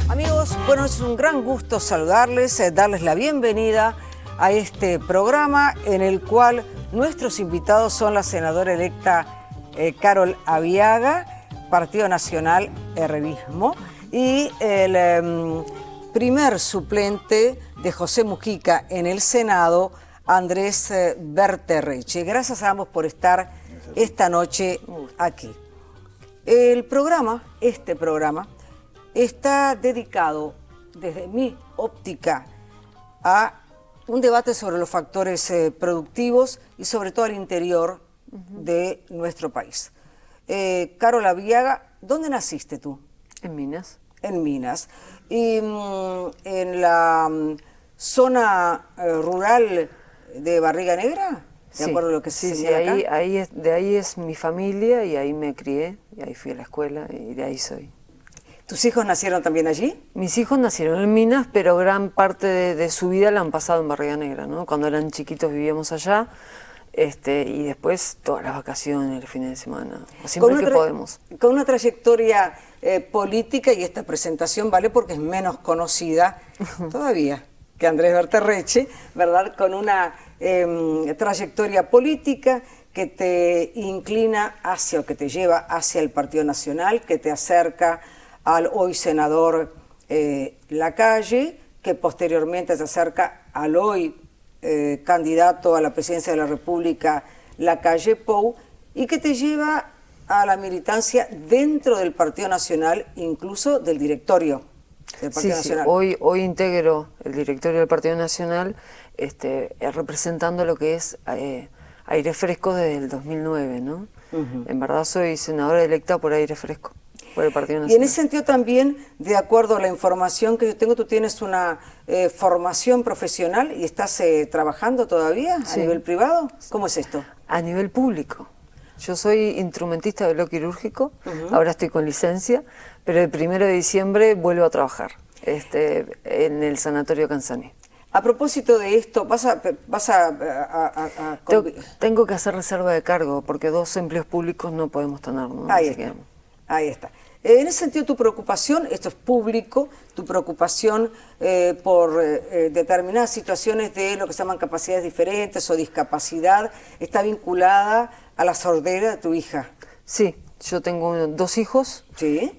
Amigos, bueno, es un gran gusto saludarles, darles la bienvenida a este programa en el cual nuestros invitados son la senadora electa Carol Abiaga, Partido Nacional Herrerismo, y el primer suplente de José Mujica en el Senado, Andrés Berterrecche. Gracias a ambos por estar esta noche aquí. El programa, este programa, está dedicado desde mi óptica a un debate sobre los factores productivos y sobre todo al interior de nuestro país. Carol Abiaga, ¿dónde naciste tú? En Minas. En Minas. Y en la zona rural de Barriga Negra, ¿de acuerdo a lo que se señala acá? De ahí es mi familia y ahí me crié, y ahí fui a la escuela y de ahí soy. ¿Tus hijos nacieron también allí? Mis hijos nacieron en Minas, pero gran parte de su vida la han pasado en Barriga Negra, ¿no? Cuando eran chiquitos vivíamos allá, y después todas las vacaciones, los fines de semana, siempre que podemos. Con una trayectoria política, y esta presentación vale porque es menos conocida todavía que Andrés Berterrecche, ¿verdad? Con una trayectoria política que te inclina hacia, o que te lleva hacia el Partido Nacional, que te acerca al hoy senador Lacalle, que posteriormente se acerca al hoy candidato a la presidencia de la República, Lacalle Pou, y que te lleva a la militancia dentro del Partido Nacional, incluso del directorio del Partido Nacional. Hoy integro el directorio del Partido Nacional, representando lo que es Aire Fresco desde el 2009, ¿no? En verdad soy senadora electa por Aire Fresco, por el Partido Nacional. Y en ese sentido también, de acuerdo a la información que yo tengo, tú tienes una formación profesional y estás trabajando todavía a nivel privado. ¿Cómo es esto? A nivel público. Yo soy instrumentista de bloque quirúrgico, ahora estoy con licencia, pero el 1 de diciembre vuelvo a trabajar en el Sanatorio Canzani. A propósito de esto, Tengo que hacer reserva de cargo, porque 2 empleos públicos no podemos tener, ¿no? Ahí está. En ese sentido, tu preocupación, esto es público, tu preocupación por determinadas situaciones de lo que se llaman capacidades diferentes o discapacidad, está vinculada a la sordera de tu hija. Sí, yo tengo 2 hijos, ¿sí?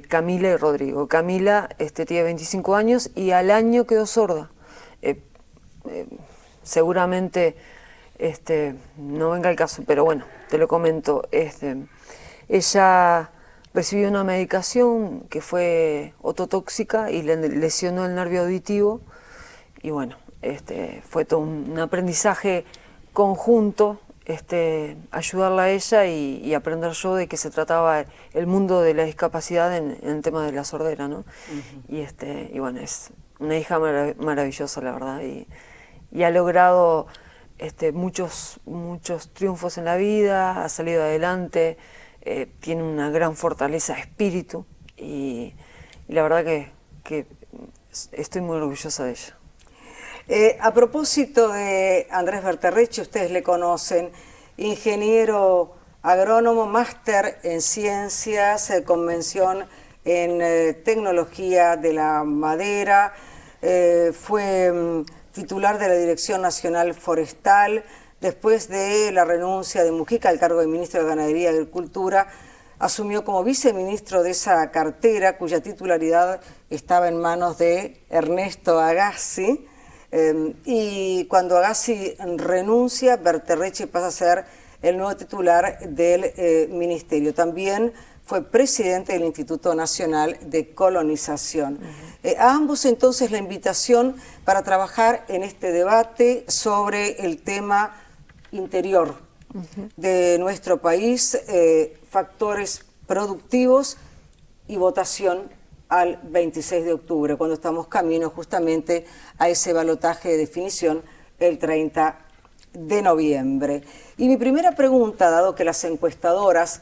Camila y Rodrigo. Camila tiene 25 años y al año quedó sorda. Seguramente no venga el caso, pero bueno, te lo comento. Ella recibió una medicación que fue ototóxica y le lesionó el nervio auditivo, y bueno, fue todo un aprendizaje conjunto, ayudarla a ella y aprender yo de qué se trataba el mundo de la discapacidad en el tema de la sordera, ¿no? Y bueno, es una hija maravillosa, la verdad, y ha logrado muchos triunfos en la vida, ha salido adelante, tiene una gran fortaleza de espíritu, y la verdad que estoy muy orgullosa de ella. A propósito de Andrés Berterrecche, ustedes le conocen, ingeniero agrónomo, máster en ciencias, convención en tecnología de la madera, fue titular de la Dirección Nacional Forestal. Después de la renuncia de Mujica al cargo de ministro de Ganadería y Agricultura, asumió como viceministro de esa cartera, cuya titularidad estaba en manos de Ernesto Agassi, y cuando Agassi renuncia, Berterrecche pasa a ser el nuevo titular del ministerio. También fue presidente del Instituto Nacional de Colonización. A ambos entonces la invitación para trabajar en este debate sobre el tema interior de nuestro país, factores productivos y votación al 26 de octubre, cuando estamos camino justamente a ese balotaje de definición el 30 de noviembre. Y mi primera pregunta, dado que las encuestadoras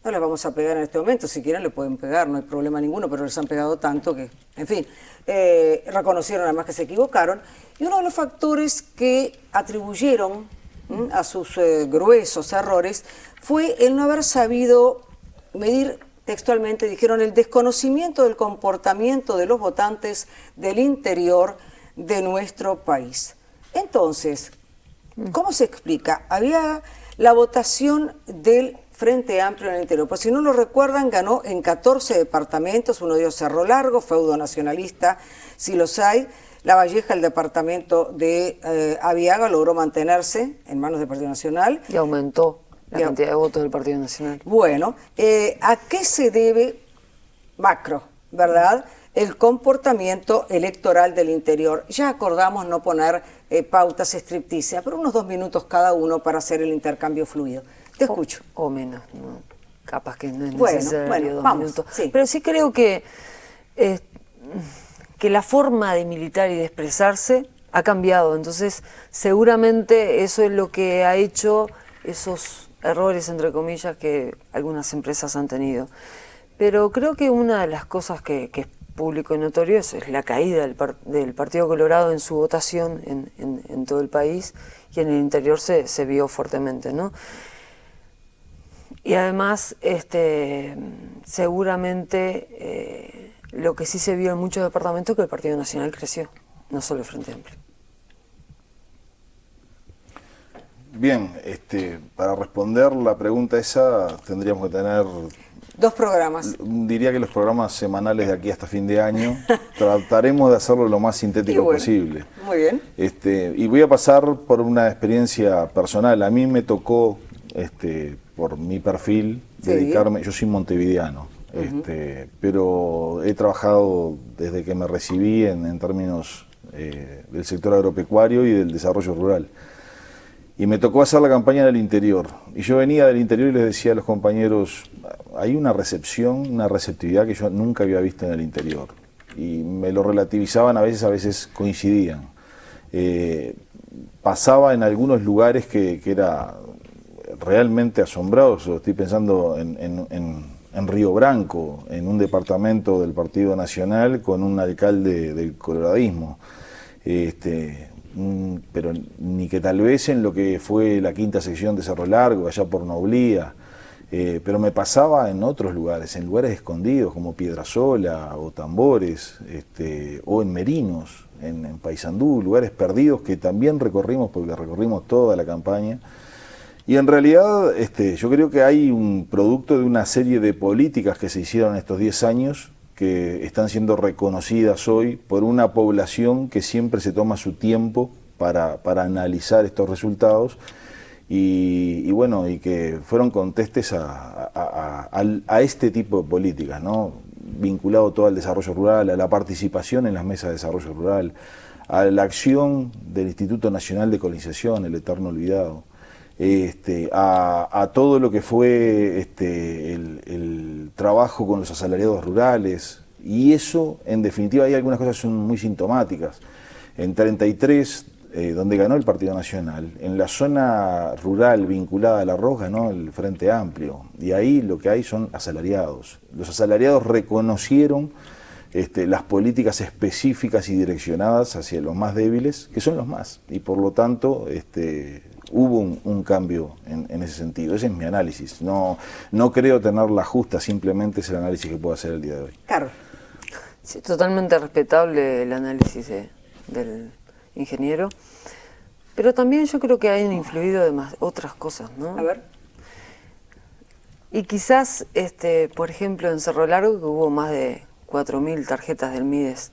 no les vamos a pegar en este momento, si quieren le pueden pegar, no hay problema ninguno, pero les han pegado tanto que, en fin, reconocieron además que se equivocaron. Y uno de los factores que atribuyeron a sus gruesos errores fue el no haber sabido medir textualmente, dijeron, el desconocimiento del comportamiento de los votantes del interior de nuestro país. Entonces, ¿cómo se explica? Había la votación del Frente Amplio en el interior. Pues si no lo recuerdan, ganó en 14 departamentos, uno de ellos Cerro Largo, feudo nacionalista, si los hay. La Valleja, el departamento de Aviaga, logró mantenerse en manos del Partido Nacional. Y aumentó la cantidad de votos del Partido Nacional. Bueno, ¿a qué se debe, macro, verdad?, el comportamiento electoral del interior? Ya acordamos no poner pautas estricticias, pero unos 2 minutos cada uno para hacer el intercambio fluido. Te escucho. O menos, ¿no? Capaz que no es necesario bueno, 2 vamos, minutos. Sí. Pero sí creo que la forma de militar y de expresarse ha cambiado. Entonces, seguramente eso es lo que ha hecho esos errores, entre comillas, que algunas empresas han tenido. Pero creo que una de las cosas que es público y notorio es la caída del Partido Colorado en su votación en todo el país, y en el interior se vio fuertemente, ¿no? Y además, seguramente lo que sí se vio en muchos departamentos es que el Partido Nacional creció, no solo el Frente Amplio. Bien, para responder la pregunta esa tendríamos que tener 2 programas. Diría que los programas semanales de aquí hasta fin de año trataremos de hacerlo lo más sintético posible. Muy bien. Y voy a pasar por una experiencia personal. A mí me tocó, por mi perfil, dedicarme. Yo soy montevideano, pero he trabajado desde que me recibí en términos del sector agropecuario y del desarrollo rural. Y me tocó hacer la campaña en el interior. Y yo venía del interior y les decía a los compañeros, hay una recepción, una receptividad que yo nunca había visto en el interior. Y me lo relativizaban a veces coincidían. Pasaba en algunos lugares que era realmente asombroso. Estoy pensando en Río Branco, en un departamento del Partido Nacional con un alcalde del coloradismo. Pero ni que tal vez en lo que fue la quinta sección de Cerro Largo, allá por Noblía, pero me pasaba en otros lugares, en lugares escondidos como Piedrasola o Tambores, o en Merinos, en Paysandú, lugares perdidos que también recorrimos porque recorrimos toda la campaña. Y en realidad yo creo que hay un producto de una serie de políticas que se hicieron estos 10 años que están siendo reconocidas hoy por una población que siempre se toma su tiempo para analizar estos resultados y bueno, y que fueron contestes a este tipo de políticas, ¿no? Vinculado todo al desarrollo rural, a la participación en las mesas de desarrollo rural, a la acción del Instituto Nacional de Colonización, el eterno olvidado, a todo lo que fue el trabajo con los asalariados rurales, y eso, en definitiva, hay algunas cosas que son muy sintomáticas. En 33, donde ganó el Partido Nacional, en la zona rural vinculada a La Roja, ¿no?, el Frente Amplio, y ahí lo que hay son asalariados. Los asalariados reconocieron las políticas específicas y direccionadas hacia los más débiles, que son los más, y por lo tanto hubo un cambio en ese sentido. Ese es mi análisis. No creo tener la justa, simplemente es el análisis que puedo hacer el día de hoy. Carlos. Sí, totalmente respetable el análisis del ingeniero, pero también yo creo que han influido otras cosas, ¿no? A ver. Y quizás, por ejemplo, en Cerro Largo, que hubo más de 4.000 tarjetas del MIDES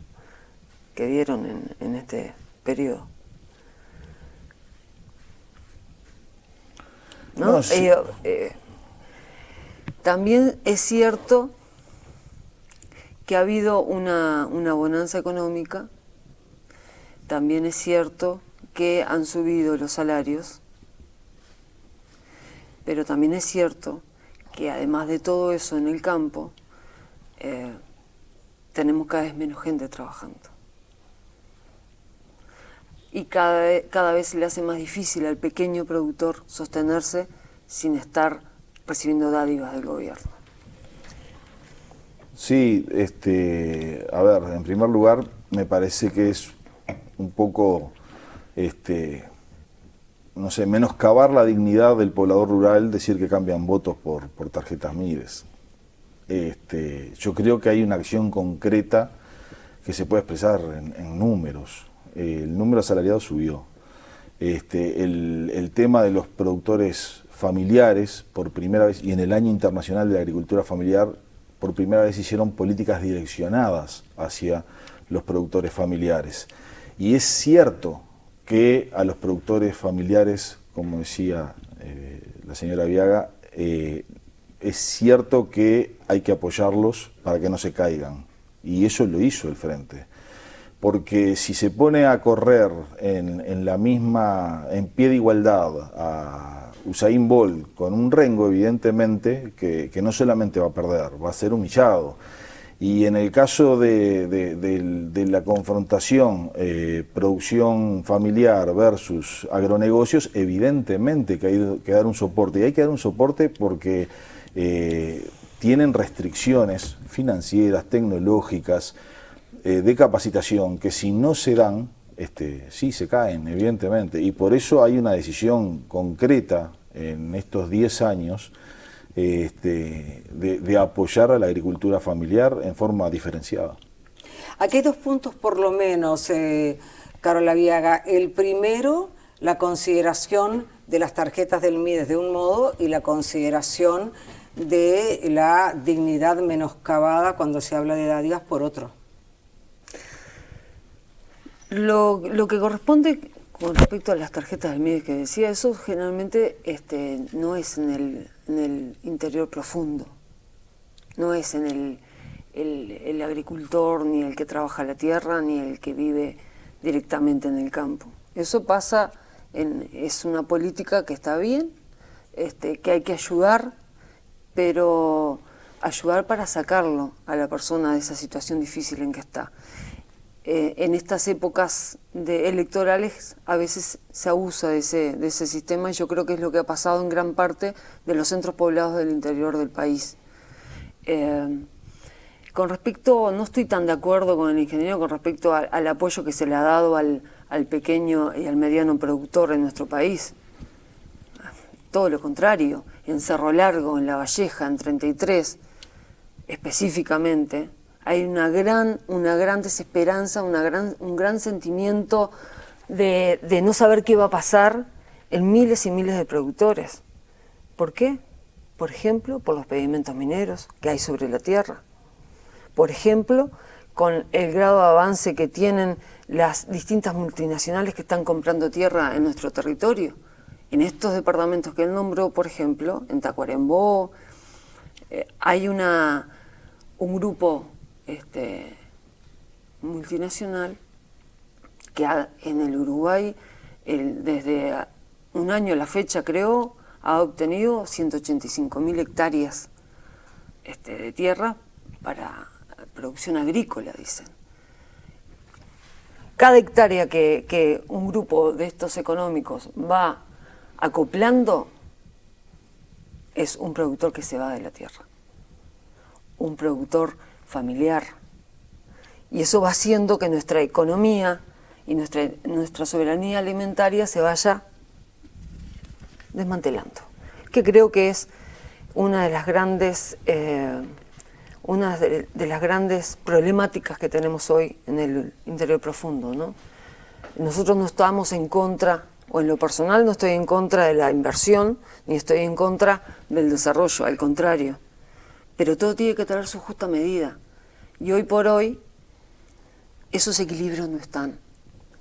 que dieron en este periodo. ¿No? No, sí. También es cierto que ha habido una bonanza económica, también es cierto que han subido los salarios, pero también es cierto que además de todo eso en el campo, tenemos cada vez menos gente trabajando. Y cada vez se le hace más difícil al pequeño productor sostenerse sin estar recibiendo dádivas del gobierno. Sí, a ver, en primer lugar, me parece que es un poco, no sé, menoscabar la dignidad del poblador rural decir que cambian votos por tarjetas Mides. Yo creo que hay una acción concreta que se puede expresar en números. El número asalariado subió. El tema de los productores familiares, por primera vez, y en el Año Internacional de la Agricultura Familiar, por primera vez hicieron políticas direccionadas hacia los productores familiares. Y es cierto que a los productores familiares, como decía la señora Viaga, es cierto que hay que apoyarlos para que no se caigan. Y eso lo hizo el Frente. Porque si se pone a correr en pie de igualdad a Usain Bolt con un Rengo, evidentemente que no solamente va a perder, va a ser humillado. Y en el caso de la confrontación producción familiar versus agronegocios, evidentemente que hay que dar un soporte. Y hay que dar un soporte porque tienen restricciones financieras, tecnológicas, de capacitación, que si no se dan, sí se caen, evidentemente. Y por eso hay una decisión concreta en estos 10 años de apoyar a la agricultura familiar en forma diferenciada. Aquí hay 2 puntos por lo menos, Carola Viaga. El primero, la consideración de las tarjetas del Mides de un modo y la consideración de la dignidad menoscabada cuando se habla de dádivas por otro. Lo que corresponde con respecto a las tarjetas del Mides que decía, eso generalmente no es en el interior profundo, no es en el agricultor, ni el que trabaja la tierra, ni el que vive directamente en el campo. Eso pasa, es una política que está bien, que hay que ayudar, pero ayudar para sacarlo a la persona de esa situación difícil en que está. En estas épocas electorales a veces se abusa de ese sistema, y yo creo que es lo que ha pasado en gran parte de los centros poblados del interior del país. Con respecto, no estoy tan de acuerdo con el ingeniero con respecto al apoyo que se le ha dado al pequeño y al mediano productor en nuestro país. Todo lo contrario, en Cerro Largo, en La Valleja, en 33, específicamente, hay una gran desesperanza, un gran sentimiento de no saber qué va a pasar en miles y miles de productores. ¿Por qué? Por ejemplo, por los pedimentos mineros que hay sobre la tierra. Por ejemplo, con el grado de avance que tienen las distintas multinacionales que están comprando tierra en nuestro territorio. En estos departamentos que él nombró, por ejemplo, en Tacuarembó, hay un grupo multinacional que en el Uruguay, desde un año a la fecha creo, ha obtenido 185.000 hectáreas de tierra para producción agrícola, dicen. Cada hectárea que un grupo de estos económicos va acoplando es un productor que se va de la tierra, un productor familiar, y eso va haciendo que nuestra economía y nuestra soberanía alimentaria se vaya desmantelando, que creo que es una de las grandes problemáticas que tenemos hoy en el interior profundo, ¿no? Nosotros no estamos en contra, o en lo personal no estoy en contra de la inversión, ni estoy en contra del desarrollo, al contrario, pero todo tiene que tener su justa medida, y hoy por hoy esos equilibrios no están,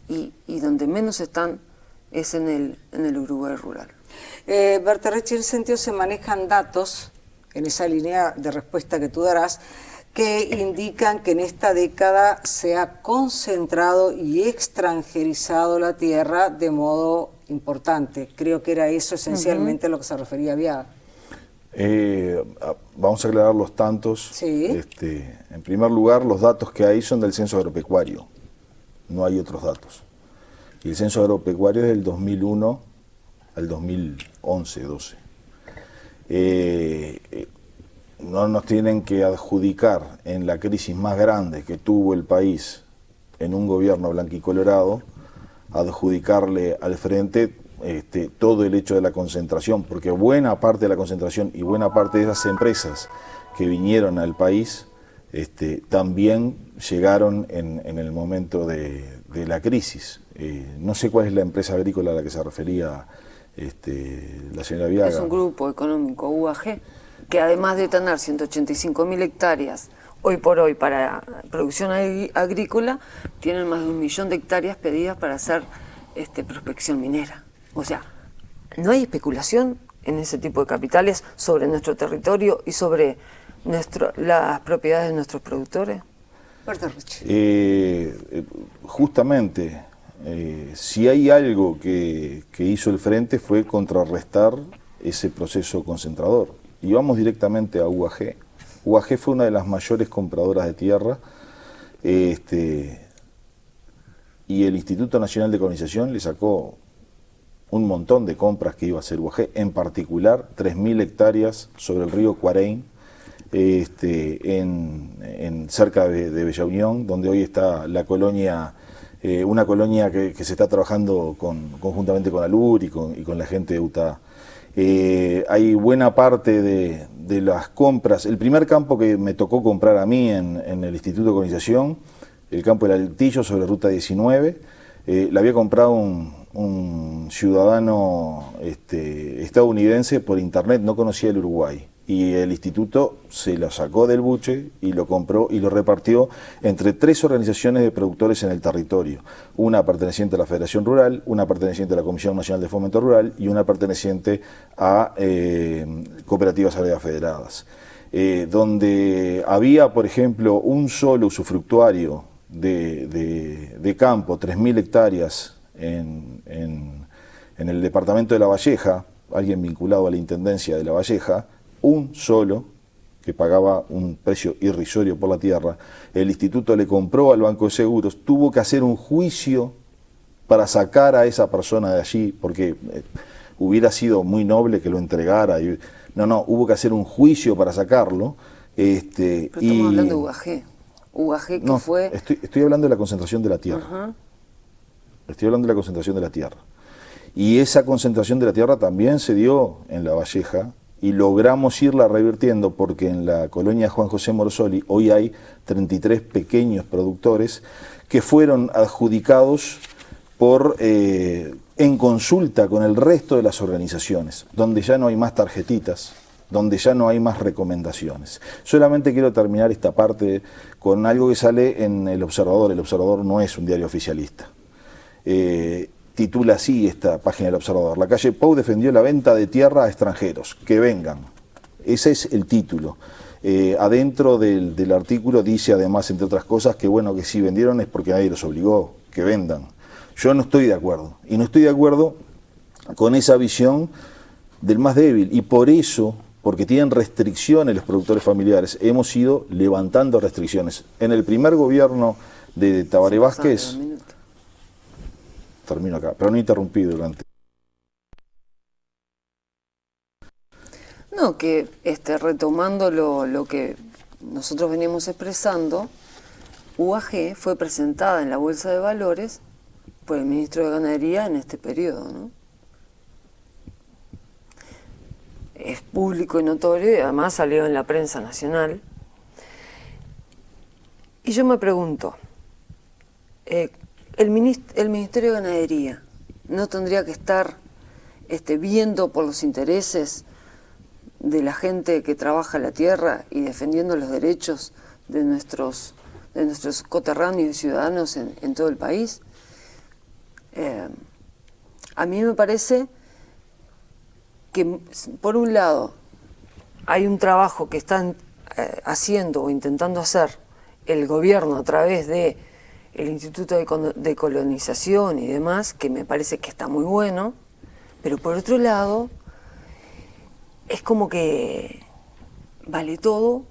y donde menos están es en el Uruguay rural. Berterrecci, en ese sentido se manejan datos, en esa línea de respuesta que tú darás, que indican que en esta década se ha concentrado y extranjerizado la tierra de modo importante. Creo que era eso esencialmente a lo que se refería Viaga. Vamos a aclarar los tantos. Sí. En primer lugar, los datos que hay son del censo agropecuario, no hay otros datos. Y el censo agropecuario es del 2001 al 2011-12. no nos tienen que adjudicar en la crisis más grande que tuvo el país en un gobierno blanquicolorado, adjudicarle al frente todo el hecho de la concentración, porque buena parte de la concentración y buena parte de esas empresas que vinieron al país también llegaron en el momento de la crisis. No sé cuál es la empresa agrícola a la que se refería la señora Viaga. Es un grupo económico, UAG, que además de tener 185.000 hectáreas hoy por hoy para producción agrícola, tienen más de 1 millón de hectáreas pedidas para hacer prospección minera. O sea, no hay especulación en ese tipo de capitales sobre nuestro territorio y sobre las propiedades de nuestros productores. Justamente, si hay algo que hizo el Frente fue contrarrestar ese proceso concentrador. Y vamos directamente a UAG. UAG fue una de las mayores compradoras de tierra, y el Instituto Nacional de Colonización le sacó un montón de compras que iba a hacer UAG, en particular 3.000 hectáreas sobre el río Cuarén, cerca de Bella Unión, donde hoy está la colonia, una colonia que se está trabajando conjuntamente con ALUR y con la gente de UTA. Hay buena parte de las compras. El primer campo que me tocó comprar a mí en el Instituto de Colonización, el campo del Altillo sobre Ruta 19, la había comprado un ciudadano estadounidense por internet, no conocía el Uruguay. Y el instituto se lo sacó del buche y lo compró y lo repartió entre 3 organizaciones de productores en el territorio. Una perteneciente a la Federación Rural, una perteneciente a la Comisión Nacional de Fomento Rural y una perteneciente a cooperativas agrarias federadas. Donde había, por ejemplo, un solo usufructuario de campo, 3.000 hectáreas en el departamento de La Valleja, alguien vinculado a la Intendencia de La Valleja, un solo, que pagaba un precio irrisorio por la tierra, el instituto le compró al Banco de Seguros, tuvo que hacer un juicio para sacar a esa persona de allí, porque hubiera sido muy noble que lo entregara. No, hubo que hacer un juicio para sacarlo. Pero estamos hablando de UAG. UAG que no, fue... Estoy hablando de la concentración de la tierra. Estoy hablando de la concentración de la tierra. Y esa concentración de la tierra también se dio en La Valleja, y logramos irla revirtiendo porque en la colonia Juan José Morsoli hoy hay 33 pequeños productores que fueron adjudicados en consulta con el resto de las organizaciones, donde ya no hay más tarjetitas, donde ya no hay más recomendaciones. Solamente quiero terminar esta parte con algo que sale en El Observador. El Observador no es un diario oficialista. Titula así esta página del Observador: La calle Pou defendió la venta de tierra a extranjeros, que vengan. Ese es el título. Adentro del artículo dice además, entre otras cosas, que bueno, que si vendieron es porque nadie los obligó, que vendan. Yo no estoy de acuerdo, y no estoy de acuerdo con esa visión del más débil, y por eso, porque tienen restricciones los productores familiares, hemos ido levantando restricciones. En el primer gobierno de Tabaré Vázquez... Termino acá, pero no interrumpí durante... No, que retomando lo que nosotros veníamos expresando, UAG fue presentada en la Bolsa de Valores por el ministro de Ganadería en este periodo, ¿no? Es público y notorio, y además salió en la prensa nacional. Y yo me pregunto, el Ministerio de Ganadería no tendría que estar viendo por los intereses de la gente que trabaja la tierra y defendiendo los derechos de nuestros coterráneos y ciudadanos en todo el país. A mí me parece que, por un lado, hay un trabajo que están haciendo o intentando hacer el gobierno a través de el Instituto de Colonización y demás, que me parece que está muy bueno, pero por otro lado, es como que vale todo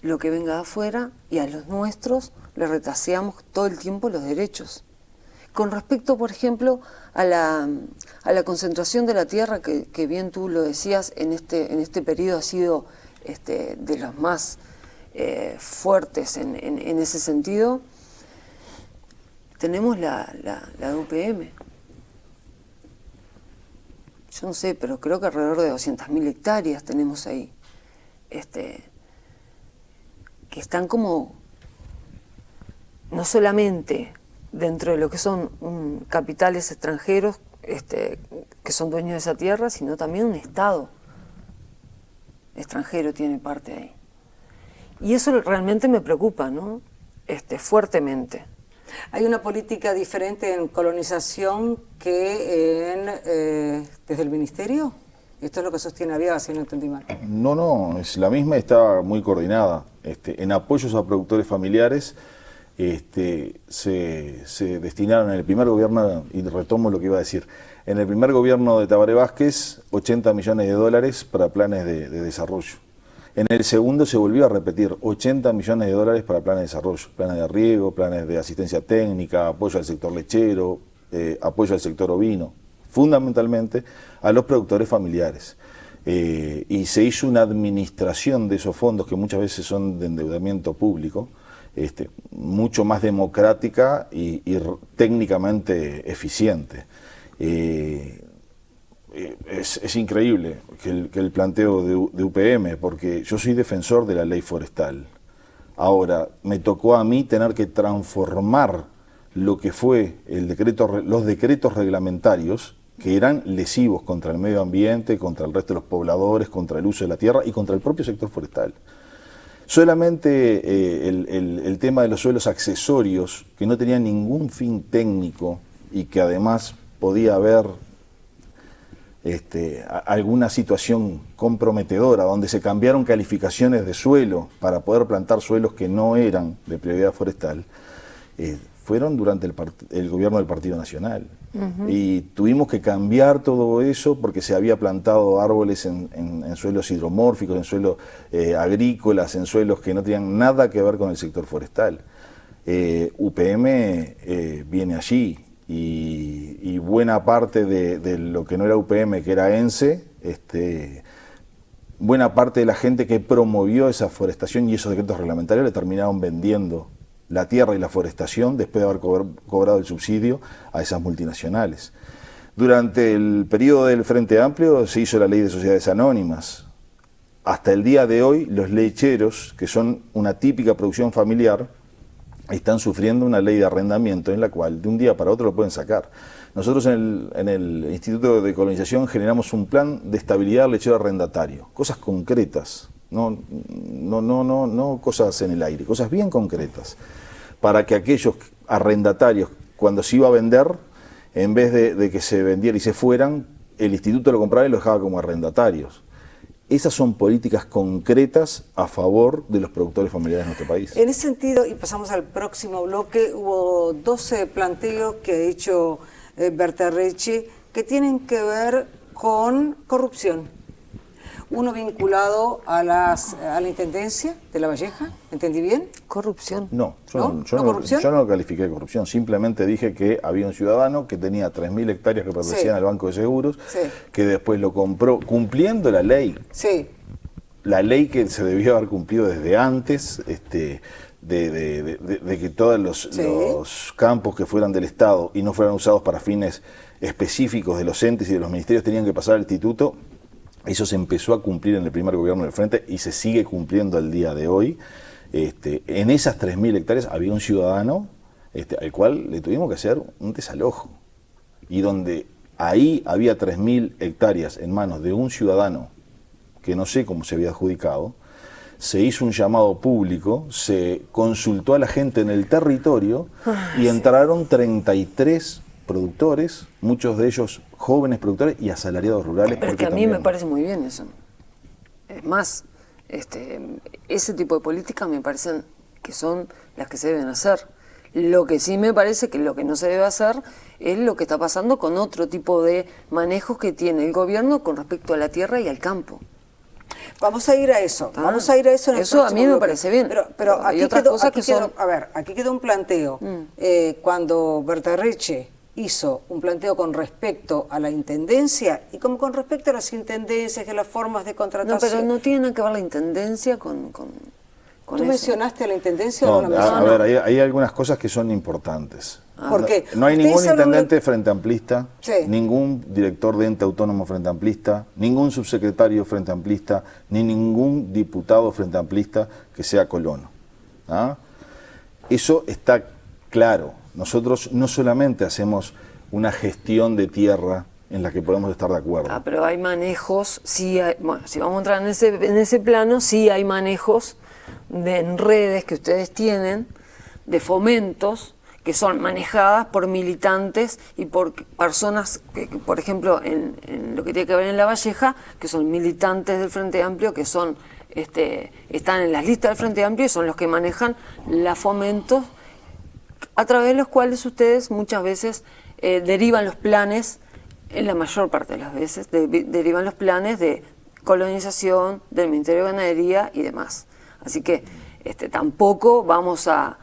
lo que venga de afuera y a los nuestros les retaseamos todo el tiempo los derechos. Con respecto, por ejemplo, a la concentración de la tierra, que bien tú lo decías, en este periodo ha sido de los más fuertes en ese sentido, tenemos la UPM. Yo no sé, pero creo que alrededor de 200.000 hectáreas tenemos ahí, que están como, no solamente dentro de lo que son capitales extranjeros que son dueños de esa tierra, sino también un Estado extranjero tiene parte ahí. Y eso realmente me preocupa, ¿no? Fuertemente. Hay una política diferente en colonización que desde el Ministerio. Esto es lo que sostiene Aviaga, si no entendí mal. No, es la misma, está muy coordinada. En apoyos a productores familiares se destinaron en el primer gobierno, y retomo lo que iba a decir, en el primer gobierno de Tabaré Vázquez, 80 millones de dólares para planes de desarrollo. En el segundo se volvió a repetir 80 millones de dólares para planes de desarrollo, planes de riego, planes de asistencia técnica, apoyo al sector lechero, apoyo al sector ovino, fundamentalmente a los productores familiares. Y se hizo una administración de esos fondos, que muchas veces son de endeudamiento público, mucho más democrática y técnicamente eficiente. Es increíble que el planteo de UPM, porque yo soy defensor de la ley forestal. Ahora, me tocó a mí tener que transformar lo que fue los decretos reglamentarios, que eran lesivos contra el medio ambiente, contra el resto de los pobladores, contra el uso de la tierra y contra el propio sector forestal. Solamente el tema de los suelos accesorios, que no tenían ningún fin técnico y que además podía haber alguna situación comprometedora, donde se cambiaron calificaciones de suelo para poder plantar suelos que no eran de prioridad forestal, fueron durante el gobierno del Partido Nacional. Y tuvimos que cambiar todo eso porque se había plantado árboles en suelos hidromórficos, en suelos agrícolas, en suelos que no tenían nada que ver con el sector forestal. UPM viene allí. Y buena parte de lo que no era UPM, que era ENSE, buena parte de la gente que promovió esa forestación y esos decretos reglamentarios le terminaron vendiendo la tierra y la forestación después de haber cobrado el subsidio a esas multinacionales. Durante el periodo del Frente Amplio se hizo la ley de sociedades anónimas. Hasta el día de hoy los lecheros, que son una típica producción familiar, están sufriendo una ley de arrendamiento en la cual de un día para otro lo pueden sacar. Nosotros en el Instituto de Colonización generamos un plan de estabilidad del lechero arrendatario, cosas concretas, no cosas en el aire, cosas bien concretas, para que aquellos arrendatarios, cuando se iba a vender, en vez de que se vendiera y se fueran, el instituto lo compraba y lo dejaba como arrendatarios. Esas son políticas concretas a favor de los productores familiares de nuestro país. En ese sentido, y pasamos al próximo bloque, hubo 12 planteos que ha hecho Berterrecci que tienen que ver con corrupción. Uno vinculado a la Intendencia de La Valleja, ¿entendí bien? ¿Corrupción? No, yo no lo califiqué de corrupción, simplemente dije que había un ciudadano que tenía 3.000 hectáreas que pertenecían al Banco de Seguros, que después lo compró cumpliendo la ley. Sí. La ley que se debió haber cumplido desde antes, de que todos los campos que fueran del Estado y no fueran usados para fines específicos de los entes y de los ministerios tenían que pasar al instituto. Eso se empezó a cumplir en el primer gobierno del Frente y se sigue cumpliendo al día de hoy. En esas 3.000 hectáreas había un ciudadano al cual le tuvimos que hacer un desalojo. Y donde ahí había 3.000 hectáreas en manos de un ciudadano que no sé cómo se había adjudicado, se hizo un llamado público, se consultó a la gente en el territorio y entraron 33 productores, muchos de ellos jóvenes productores y asalariados rurales. Pero es que a mí me parece muy bien eso. Es más, ese tipo de políticas me parecen que son las que se deben hacer. Lo que sí me parece que lo que no se debe hacer es lo que está pasando con otro tipo de manejos que tiene el gobierno con respecto a la tierra y al campo. Vamos a ir a eso, vamos a ir a eso en el Eso a mí me bloque. parece bien. Pero Hay aquí otras quedó, cosas que son... a ver, aquí quedó un planteo. Cuando Berterrecche hizo un planteo con respecto a la intendencia y como con respecto a las intendencias, y a las formas de No, contratación. pero no tiene nada que ver la intendencia con ¿Tú eso. mencionaste a la intendencia No, o no la mencionaste? a ver, hay algunas cosas que son importantes. ¿Por qué? No hay Ustedes ningún hablan de- intendente frente amplista, Sí. ningún director de ente autónomo frente amplista, ningún subsecretario frente amplista, ni ningún diputado frente amplista que sea colono. ¿Ah? Eso está claro. Nosotros no solamente hacemos una gestión de tierra en la que podemos estar de acuerdo. Ah, pero hay manejos, sí hay, bueno, si vamos a entrar en ese plano, sí hay manejos en redes que ustedes tienen, de fomentos, que son manejadas por militantes y por personas, que, por ejemplo, en lo que tiene que ver en La Valleja, que son militantes del Frente Amplio, que son están en las listas del Frente Amplio y son los que manejan los fomentos, a través de los cuales ustedes muchas veces derivan los planes, en la mayor parte de las veces, derivan los planes de colonización del Ministerio de Ganadería y demás. Así que tampoco vamos a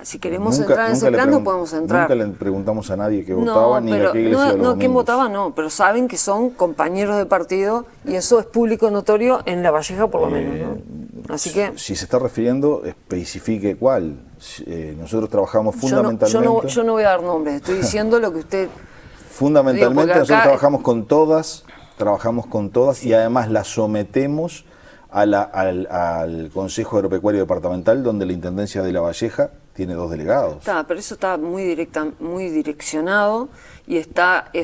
si queremos entrar en ese plan, no podemos entrar. Nunca le preguntamos a nadie qué votaba ni a qué iglesia de los no, quién domingos. votaba no, pero saben que son compañeros de partido y eso es público notorio en La Valleja por lo menos, ¿no? Así que Si se está refiriendo, especifique cuál. Nosotros trabajamos fundamentalmente... yo no voy a dar nombres, estoy diciendo lo que usted... Fundamentalmente Digo, porque nosotros acá- trabajamos con todas y además las sometemos al Consejo Agropecuario Departamental, donde la Intendencia de La Valleja tiene 2 delegados. Pero eso está muy direccionado y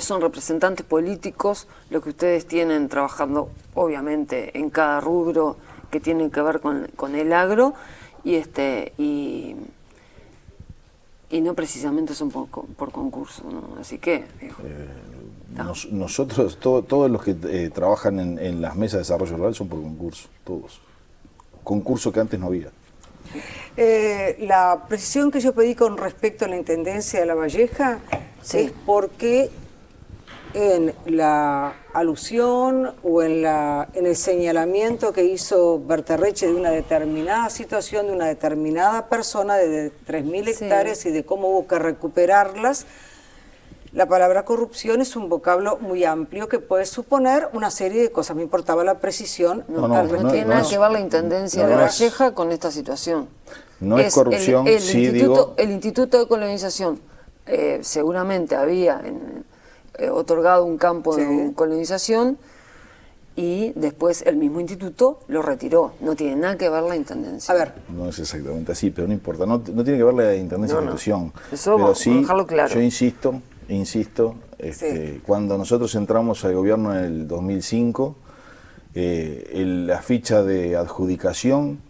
son representantes políticos lo que ustedes tienen trabajando, obviamente, en cada rubro que tiene que ver con el agro y no precisamente son por concurso, ¿no? Así que... digo, Nosotros, todos los que trabajan en las mesas de desarrollo rural son por concurso, todos. Concurso que antes no había. La precisión que yo pedí con respecto a la Intendencia de La Valleja Sí. es porque en la alusión o en el señalamiento que hizo Berterrecche de una determinada situación, de una determinada persona de 3.000 Sí. hectáreas y de cómo hubo que recuperarlas, la palabra corrupción es un vocablo muy amplio que puede suponer una serie de cosas. Me importaba la precisión. No, al No respecto. tiene nada que ver la Intendencia no de La es- Valleja con esta situación. No es corrupción, sí digo... El Instituto de Colonización seguramente había otorgado un campo Sí. de colonización y después el mismo instituto lo retiró. No tiene nada que ver la Intendencia. A ver, No es exactamente así, pero no importa. No tiene que ver la Intendencia de No, no. Institución. Eso pero vamos a sí, dejarlo claro. yo insisto, Sí. cuando nosotros entramos al gobierno en el 2005, la ficha de adjudicación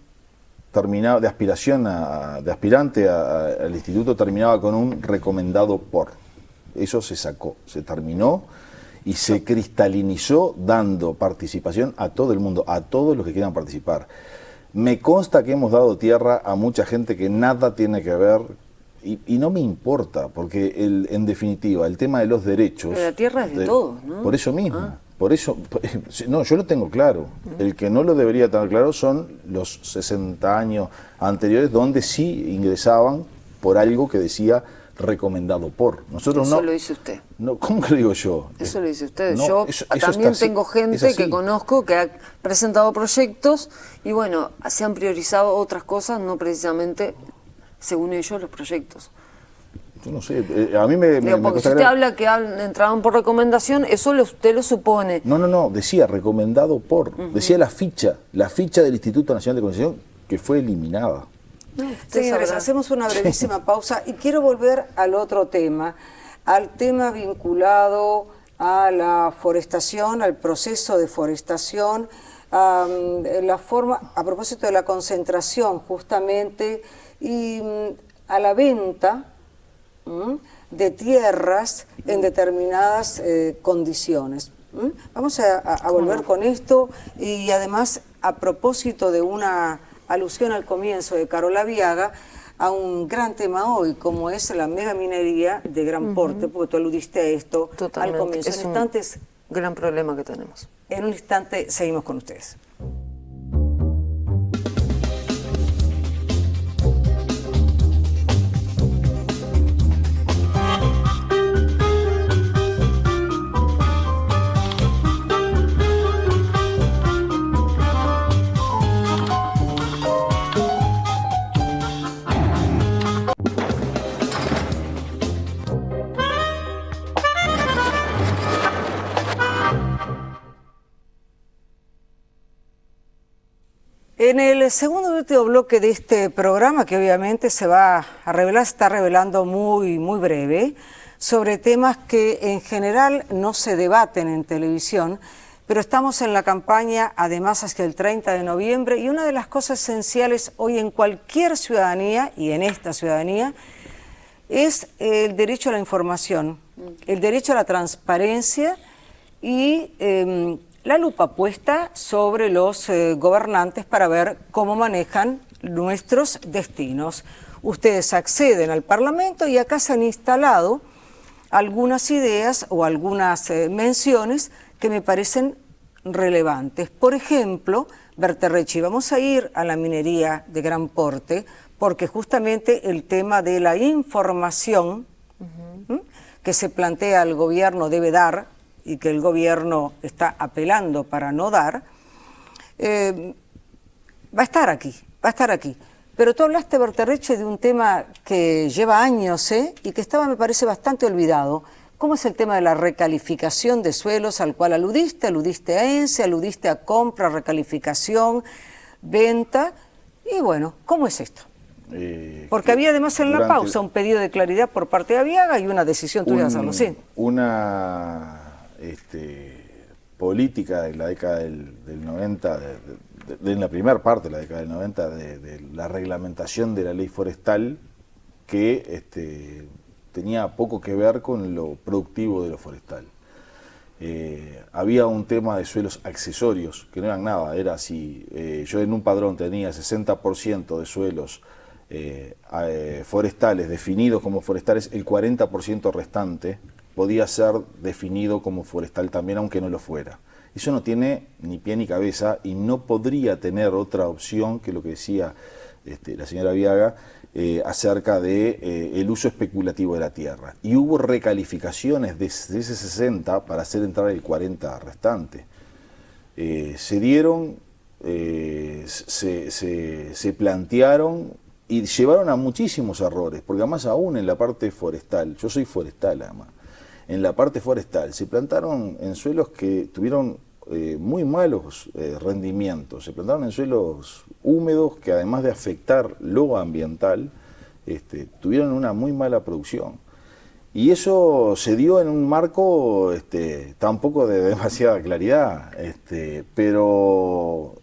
terminaba, de aspirante al instituto terminaba con un recomendado por. Eso se sacó, se terminó y se cristalinizó dando participación a todo el mundo, a todos los que quieran participar. Me consta que hemos dado tierra a mucha gente que nada tiene que ver, y no me importa, porque en definitiva el tema de los derechos... Pero la tierra es de todos, ¿no? Por eso mismo, por eso... No, yo lo tengo claro. El que no lo debería tener claro son los 60 años anteriores, donde sí ingresaban por algo que decía recomendado por. Nosotros Eso no... lo dice usted. No, ¿cómo que lo digo yo? Eso lo dice usted. No, Yo eso también está así, tengo es gente así. que conozco que ha presentado proyectos y bueno, se han priorizado otras cosas, no precisamente, según ellos, los proyectos. Yo no sé, a mí me Digo, porque si cuesta usted creer. habla que entraban por recomendación, eso usted lo supone. No, decía recomendado por, decía la ficha del Instituto Nacional de Colonización, que fue eliminada. Usted señores, sabrá. hacemos una brevísima pausa y quiero volver al otro tema, al tema vinculado a la forestación, al proceso de forestación, la forma, a propósito de la concentración justamente, y a la venta de tierras en determinadas condiciones. Vamos a volver con esto y además a propósito de una alusión al comienzo de Carola Viaga a un gran tema hoy como es la megaminería de gran porte, porque tú aludiste a esto Totalmente. al comienzo. Es En un gran problema que tenemos. un instante seguimos con ustedes. En el segundo y último bloque de este programa, que obviamente se va a revelar, se está revelando muy breve, sobre temas que en general no se debaten en televisión, pero estamos en la campaña, además, hacia el 30 de noviembre, y una de las cosas esenciales hoy en cualquier ciudadanía, y en esta ciudadanía, es el derecho a la información, el derecho a la transparencia y la lupa puesta sobre los gobernantes para ver cómo manejan nuestros destinos. Ustedes acceden al Parlamento y acá se han instalado algunas ideas o algunas menciones que me parecen relevantes. Por ejemplo, Berterrecci, vamos a ir a la minería de gran porte porque justamente el tema de la información que se plantea el gobierno debe dar y que el gobierno está apelando para no dar, va a estar aquí. Pero tú hablaste, Berterrecci, de un tema que lleva años y que estaba, me parece, bastante olvidado. ¿Cómo es el tema de la recalificación de suelos al cual aludiste a ENSE, aludiste a compra, recalificación, venta? Y bueno, ¿cómo es esto? Porque había además en la pausa un pedido de claridad por parte de Aviaga y una decisión tuya de hacerlo, sí. Una política de la década del 90, en la primera parte de la década del 90, de la reglamentación de la ley forestal que tenía poco que ver con lo productivo de lo forestal. Había un tema de suelos accesorios, que no eran nada, era si yo en un padrón tenía 60% de suelos forestales definidos como forestales, el 40% restante podía ser definido como forestal también, aunque no lo fuera. Eso no tiene ni pie ni cabeza y no podría tener otra opción que lo que decía la señora Aviaga acerca de el uso especulativo de la tierra. Y hubo recalificaciones de ese 60 para hacer entrar el 40 restante. Se dieron, se plantearon y llevaron a muchísimos errores, porque además aún en la parte forestal, yo soy forestal además, en la parte forestal se plantaron en suelos que tuvieron muy malos rendimientos, se plantaron en suelos húmedos que además de afectar lo ambiental, tuvieron una muy mala producción. Y eso se dio en un marco tampoco de demasiada claridad, pero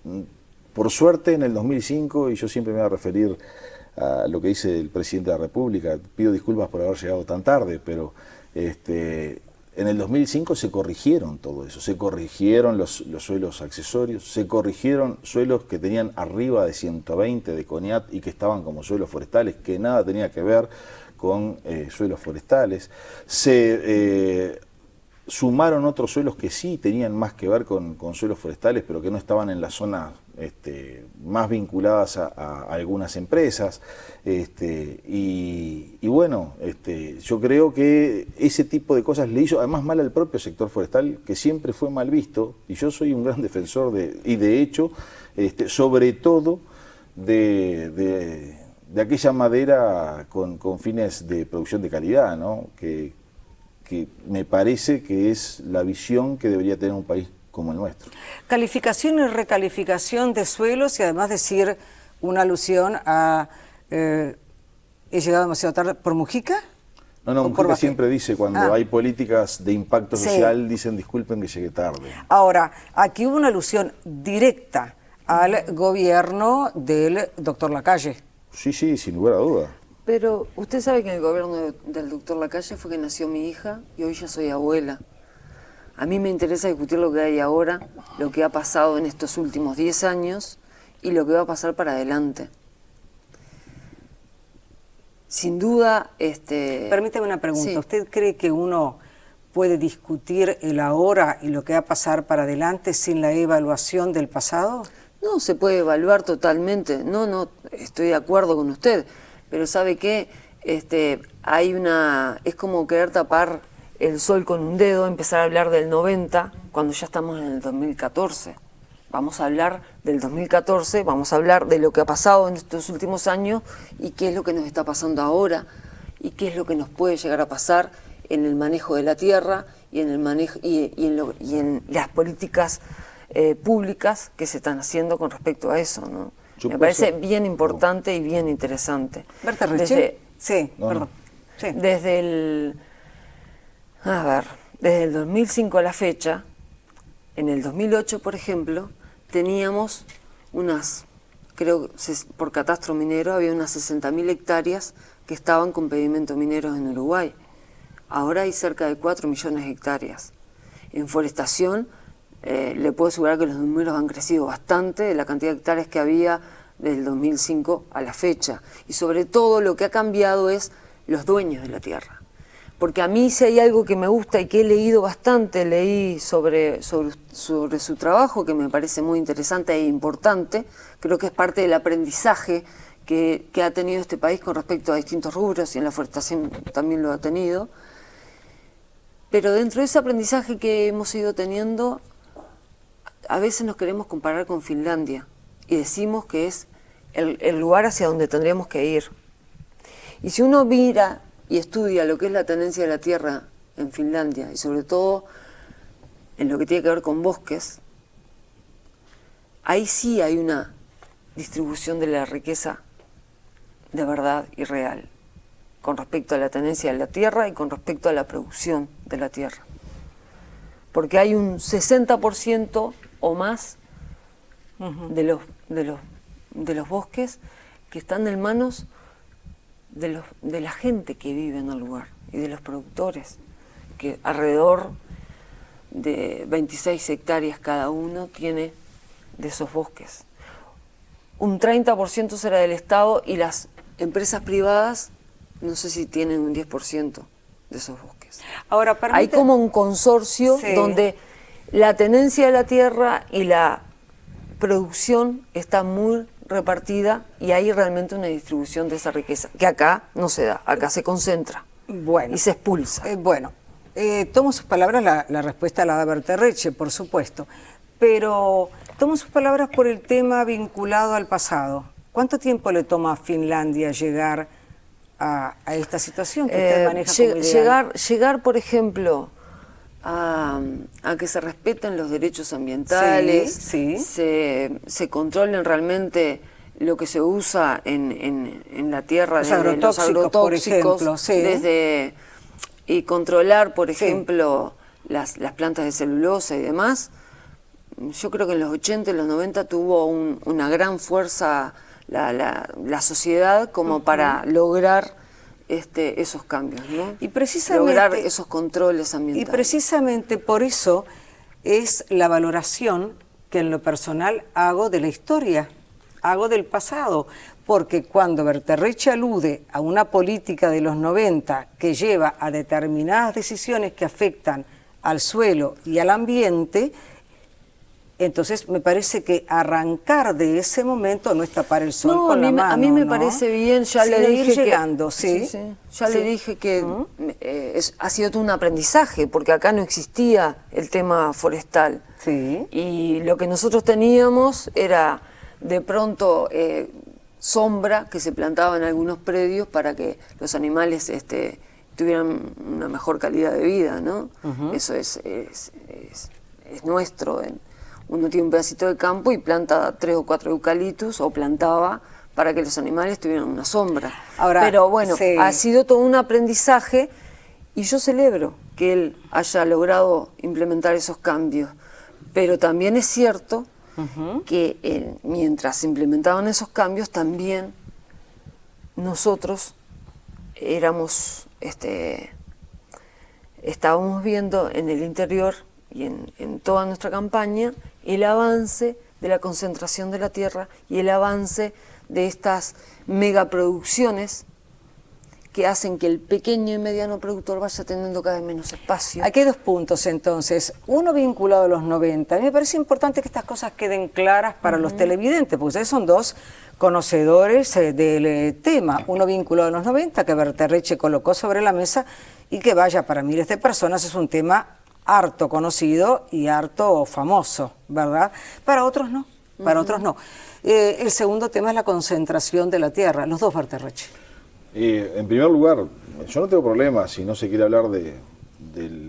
por suerte en el 2005, y yo siempre me voy a referir a lo que dice el presidente de la República, pido disculpas por haber llegado tan tarde, pero en el 2005 se corrigieron todo eso, se corrigieron los suelos accesorios, se corrigieron suelos que tenían arriba de 120 de CONIAT y que estaban como suelos forestales, que nada tenía que ver con suelos forestales. Se sumaron otros suelos que sí tenían más que ver con suelos forestales, pero que no estaban en las zonas más vinculadas a algunas empresas, y bueno, yo creo que ese tipo de cosas le hizo además mal al propio sector forestal, que siempre fue mal visto, y yo soy un gran defensor y de hecho, sobre todo de aquella madera con fines de producción de calidad, ¿no? Que me parece que es la visión que debería tener un país como el nuestro. Calificación y recalificación de suelos y además decir una alusión a ¿he llegado demasiado tarde por Mujica? No, Mujica siempre dice cuando hay políticas de impacto social, dicen disculpen que llegué tarde. Ahora, aquí hubo una alusión directa al gobierno del doctor Lacalle. Sí, sin lugar a duda. Pero usted sabe que en el gobierno del doctor Lacalle fue que nació mi hija y hoy ya soy abuela. A mí me interesa discutir lo que hay ahora, lo que ha pasado en estos últimos 10 años y lo que va a pasar para adelante. Sin duda, Permítame una pregunta. Sí. ¿Usted cree que uno puede discutir el ahora y lo que va a pasar para adelante sin la evaluación del pasado? No, se puede evaluar totalmente. No, estoy de acuerdo con usted. Pero ¿sabe qué? Es como querer tapar el sol con un dedo, empezar a hablar del 90 cuando ya estamos en el 2014. Vamos a hablar del 2014, vamos a hablar de lo que ha pasado en estos últimos años y qué es lo que nos está pasando ahora y qué es lo que nos puede llegar a pasar en el manejo de la tierra y en el manejo y en las políticas públicas que se están haciendo con respecto a eso, ¿no? Me parece bien importante y bien interesante. Berta Reche. Sí, No, perdón. Sí. Desde el 2005 a la fecha, en el 2008, por ejemplo, teníamos por catastro minero, había unas 60.000 hectáreas que estaban con pedimento minero en Uruguay. Ahora hay cerca de 4 millones de hectáreas. En forestación, le puedo asegurar que los números han crecido bastante de la cantidad de hectáreas que había del 2005 a la fecha. Y sobre todo lo que ha cambiado es los dueños de la tierra. Porque a mí si hay algo que me gusta y que he leído bastante, leí sobre su trabajo, que me parece muy interesante e importante, creo que es parte del aprendizaje que ha tenido este país con respecto a distintos rubros, y en la forestación también lo ha tenido. Pero dentro de ese aprendizaje que hemos ido teniendo, a veces nos queremos comparar con Finlandia y decimos que es el lugar hacia donde tendríamos que ir. Y si uno mira y estudia lo que es la tenencia de la tierra en Finlandia, y sobre todo en lo que tiene que ver con bosques, ahí sí hay una distribución de la riqueza de verdad y real, con respecto a la tenencia de la tierra y con respecto a la producción de la tierra. Porque hay un 60% o más de los bosques que están en manos de la gente que vive en el lugar y de los productores, que alrededor de 26 hectáreas cada uno tiene de esos bosques. Un 30% será del Estado y las empresas privadas no sé si tienen un 10% de esos bosques. Ahora, hay como un consorcio donde la tenencia de la tierra y la producción está muy repartida y hay realmente una distribución de esa riqueza, que acá no se da, acá se concentra y se expulsa. Tomo sus palabras, la respuesta la da Berta Reche, por supuesto, pero tomo sus palabras por el tema vinculado al pasado. ¿Cuánto tiempo le toma a Finlandia llegar a esta situación que usted maneja como ideal? Llegar, por ejemplo, a que se respeten los derechos ambientales, se controlen realmente lo que se usa en la tierra, desde los agrotóxicos, por ejemplo, y controlar, por ejemplo, las plantas de celulosa y demás. Yo creo que en los 80 y los 90 tuvo una gran fuerza la sociedad como para lograr esos cambios, ¿no? Y precisamente, lograr esos controles ambientales. Y precisamente por eso es la valoración que en lo personal hago de la historia, hago del pasado, porque cuando Berta Reche alude a una política de los 90 que lleva a determinadas decisiones que afectan al suelo y al ambiente, entonces me parece que arrancar de ese momento no es tapar el sol con la mano. A mí me parece bien, ya le dije le dije que ha sido todo un aprendizaje, porque acá no existía el tema forestal. Y lo que nosotros teníamos era de pronto sombra que se plantaba en algunos predios para que los animales tuvieran una mejor calidad de vida, ¿no? Eso es nuestro. Uno tiene un pedacito de campo y planta 3 o 4 eucaliptus, o plantaba para que los animales tuvieran una sombra. Pero bueno, ha sido todo un aprendizaje y yo celebro que él haya logrado implementar esos cambios. Pero también es cierto que mientras se implementaban esos cambios, también nosotros estábamos viendo en el interior y en toda nuestra campaña el avance de la concentración de la tierra y el avance de estas megaproducciones que hacen que el pequeño y mediano productor vaya teniendo cada vez menos espacio. Aquí hay 2 puntos entonces, uno vinculado a los 90. A mí me parece importante que estas cosas queden claras para los televidentes, porque ustedes son 2 conocedores del tema, uno vinculado a los 90 que Berta Reche colocó sobre la mesa y que vaya para miles de personas, es un tema harto conocido y harto famoso, ¿verdad? Para otros no, otros no. El segundo tema es la concentración de la tierra, los 2, Berta Reche. En primer lugar, yo no tengo problema si no se quiere hablar de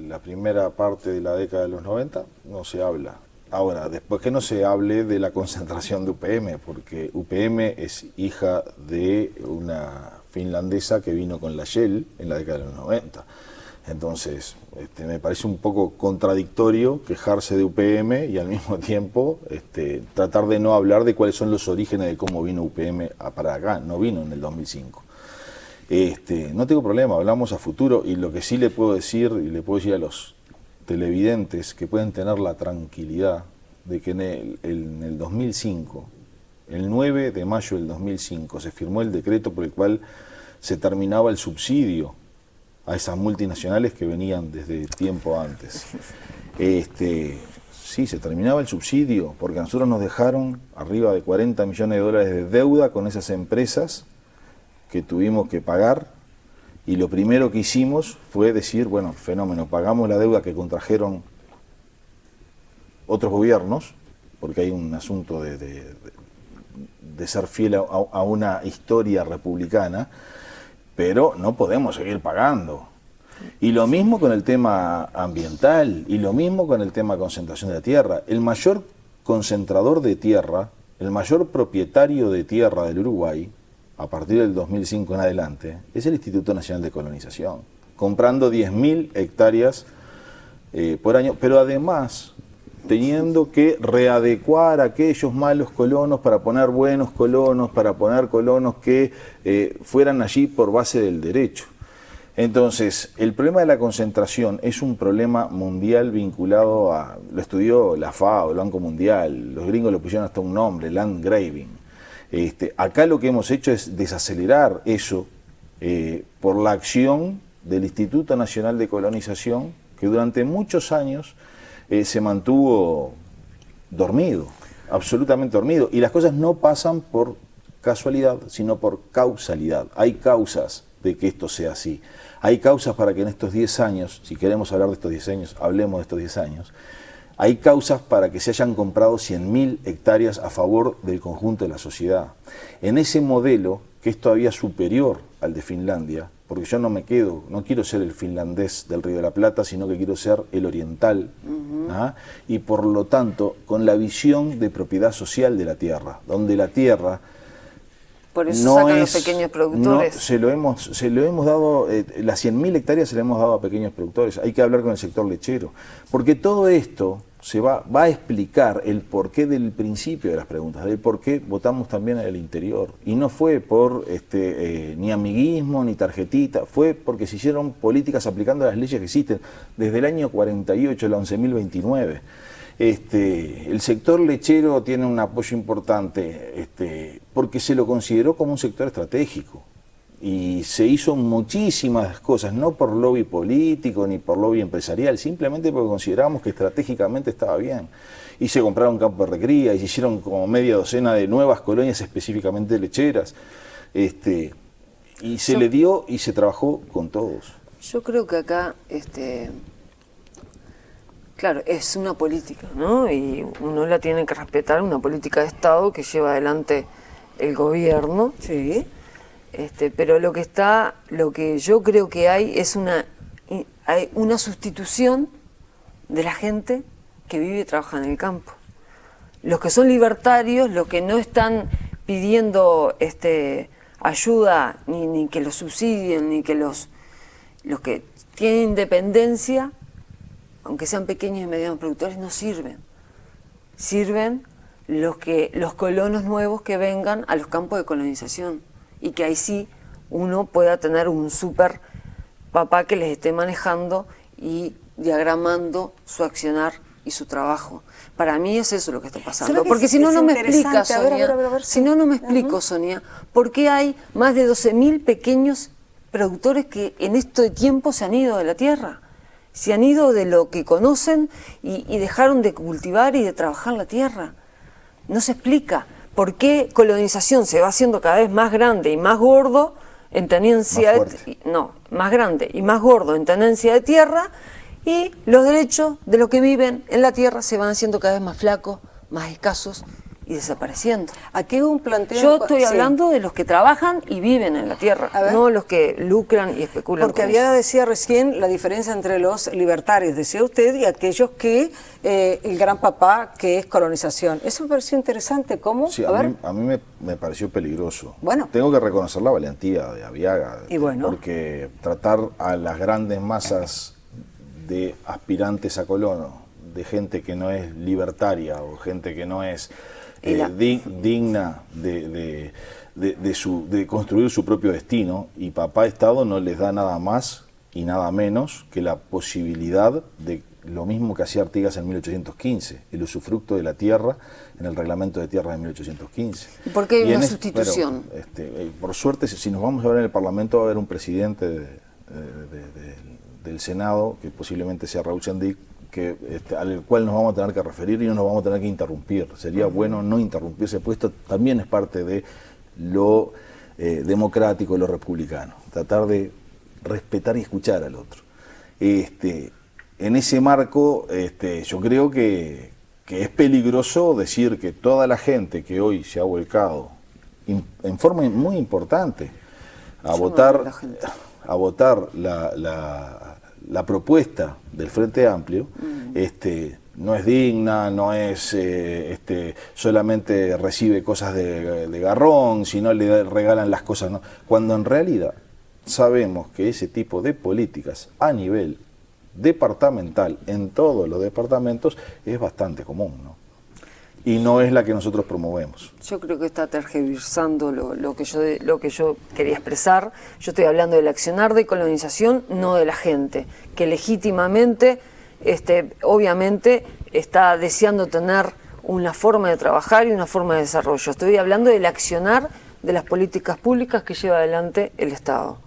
la primera parte de la década de los 90, no se habla. Ahora, después que no se hable de la concentración de UPM, porque UPM es hija de una finlandesa que vino con la Shell en la década de los 90. Entonces, me parece un poco contradictorio quejarse de UPM y al mismo tiempo tratar de no hablar de cuáles son los orígenes de cómo vino UPM para acá. No vino en el 2005. No tengo problema, hablamos a futuro, y lo que sí le puedo decir, y le puedo decir a los televidentes, que pueden tener la tranquilidad de que en el 2005, el 9 de mayo del 2005, se firmó el decreto por el cual se terminaba el subsidio a esas multinacionales que venían desde tiempo antes. Sí, se terminaba el subsidio, porque a nosotros nos dejaron arriba de 40 millones de dólares de deuda con esas empresas que tuvimos que pagar. Y lo primero que hicimos fue decir, bueno, fenómeno, pagamos la deuda que contrajeron otros gobiernos, porque hay un asunto de ser fiel a una historia republicana, pero no podemos seguir pagando. Y lo mismo con el tema ambiental, y lo mismo con el tema de concentración de la tierra. El mayor concentrador de tierra, el mayor propietario de tierra del Uruguay, a partir del 2005 en adelante, es el Instituto Nacional de Colonización, comprando 10.000 hectáreas por año, pero además teniendo que readecuar a aquellos malos colonos para poner buenos colonos, para poner colonos que fueran allí por base del derecho. Entonces, el problema de la concentración es un problema mundial vinculado a, lo estudió la FAO, el Banco Mundial, los gringos le pusieron hasta un nombre, land grabbing. Acá lo que hemos hecho es desacelerar eso por la acción del Instituto Nacional de Colonización, que durante muchos años se mantuvo dormido, absolutamente dormido. Y las cosas no pasan por casualidad, sino por causalidad. Hay causas de que esto sea así. Hay causas para que en estos 10 años, si queremos hablar de estos 10 años, hablemos de estos 10 años. Hay causas para que se hayan comprado 100.000 hectáreas a favor del conjunto de la sociedad. En ese modelo, que es todavía superior al de Finlandia, porque yo no quiero ser el finlandés del Río de la Plata, sino que quiero ser el oriental, y por lo tanto, con la visión de propiedad social de la tierra, donde la tierra por eso sacan los pequeños productores. No, se lo hemos dado, las 100.000 hectáreas se las hemos dado a pequeños productores. Hay que hablar con el sector lechero, porque todo esto se va a explicar el porqué del principio de las preguntas, del por qué votamos también en el interior. Y no fue por ni amiguismo, ni tarjetita, fue porque se hicieron políticas aplicando las leyes que existen desde el año 48, la 11.029. El sector lechero tiene un apoyo importante porque se lo consideró como un sector estratégico y se hizo muchísimas cosas, no por lobby político ni por lobby empresarial, simplemente porque considerábamos que estratégicamente estaba bien. Y se compraron campos de recría y se hicieron como media docena de nuevas colonias específicamente lecheras, y se le dio y se trabajó con todos. Yo creo que acá claro, es una política, ¿no? Y uno la tiene que respetar, una política de Estado que lleva adelante el gobierno. Sí. Pero lo que yo creo que hay es hay una sustitución de la gente que vive y trabaja en el campo. Los que son libertarios, los que no están pidiendo ayuda, ni que los subsidien, ni que los que tienen independencia, aunque sean pequeños y medianos productores, no sirven. Sirven los colonos nuevos que vengan a los campos de colonización y que ahí sí uno pueda tener un super papá que les esté manejando y diagramando su accionar y su trabajo. Para mí es eso lo que está pasando. Porque si no, no me explica, Sonia. Si no, no me explico, Sonia, por qué hay más de 12.000 pequeños productores que en este tiempo se han ido de la tierra. Se han ido de lo que conocen y dejaron de cultivar y de trabajar la tierra. No se explica por qué colonización se va haciendo cada vez más grande y más gordo en tenencia más grande y más gordo en tenencia de tierra, y los derechos de los que viven en la tierra se van haciendo cada vez más flacos, más escasos y desapareciendo. Aquí hubo un planteo... Yo estoy sí. hablando de los que trabajan y viven en la tierra, no los que lucran y especulan. Porque decía recién la diferencia entre los libertarios, decía usted, y aquellos que el gran papá, que es colonización. Eso me pareció interesante. ¿Cómo? Sí, a mí me pareció peligroso. Bueno. Tengo que reconocer la valentía de Arriaga, y bueno, porque tratar a las grandes masas de aspirantes a colono, de gente que no es libertaria o gente que no es digna de construir su propio destino, y papá Estado no les da nada más y nada menos que la posibilidad de lo mismo que hacía Artigas en 1815, el usufructo de la tierra en el reglamento de tierra de 1815. ¿Por qué hay una sustitución? Por suerte, si nos vamos a ver en el Parlamento, va a haber un presidente del Senado, que posiblemente sea Raúl Sendic, al cual nos vamos a tener que referir y no nos vamos a tener que interrumpir. Sería bueno no interrumpirse, pues esto también es parte de lo democrático, lo republicano, tratar de respetar y escuchar al otro. En ese marco, yo creo que es peligroso decir que toda la gente que hoy se ha volcado en forma muy importante a votar la propuesta del Frente Amplio, no es digna, no es solamente recibe cosas de garrón, sino le regalan las cosas, ¿no? Cuando en realidad sabemos que ese tipo de políticas a nivel departamental, en todos los departamentos, es bastante común, ¿no? Y no es la que nosotros promovemos. Yo creo que está tergiversando lo que yo quería expresar. Yo estoy hablando del accionar de colonización, no de la gente, que legítimamente, obviamente, está deseando tener una forma de trabajar y una forma de desarrollo. Estoy hablando del accionar de las políticas públicas que lleva adelante el Estado.